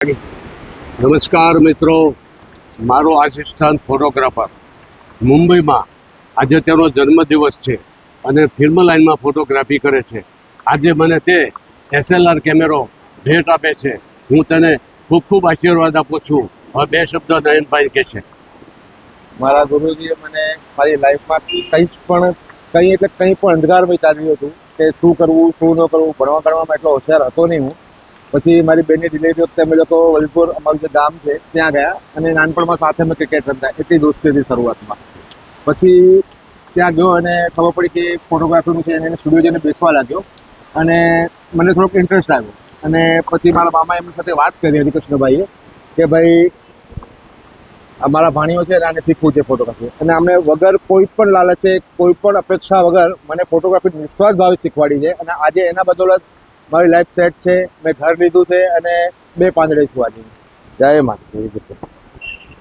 નમસ્કાર મિત્રો, મારો આસિસ્ટન્ટ ફોટોગ્રાફર મુંબઈમાં આજે તેનો જન્મદિવસ છે અને ફિલ્મ લાઇનમાં ફોટોગ્રાફી કરે છે. આજે મને તે SLR કેમેરો ભેટ આપે છે. હું તેને ખૂબ ખૂબ આશીર્વાદ આપું છું. હવે બે શબ્દ નયનભાઈ કહે છે. મારા ગુરુજીએ મને મારી લાઈફમાં કંઈ પણ અંધકારમય ચાલ્યું હતું કે શું કરવું શું ન કરવું. ભણવા ગણવામાં એટલો હોશિયાર હતો નહીં હું. પછી મારી બેનની ડિલિવરી વખતે અમે લોકો વલપુર અમારું જે ગામ છે ત્યાં ગયા અને નાનપણમાં સાથે અમે ક્રિકેટ રમતા. એટલી દોસ્તી હતી શરૂઆતમાં. પછી ત્યાં ગયો અને ખબર પડી કે ફોટોગ્રાફીનું છે એને સ્ટુડિયો જઈને બેસવા લાગ્યો અને મને થોડોક ઇન્ટરેસ્ટ આવ્યો. અને પછી મારા મામા એમની સાથે વાત કરી હતી કૃષ્ણભાઈએ કે ભાઈ અમારા ભાણીઓ છે આને શીખવું છે ફોટોગ્રાફી. અને અમને વગર કોઈ પણ લાલચે કોઈ પણ અપેક્ષા વગર મને ફોટોગ્રાફી નિસ્વાર્થ ભાવે શીખવાડી છે. અને આજે એના બદોલત મારી લાઈફ સેટ છે. મેં ઘર લીધું છે અને 2 પાંદડે છું આજે. જય માતા.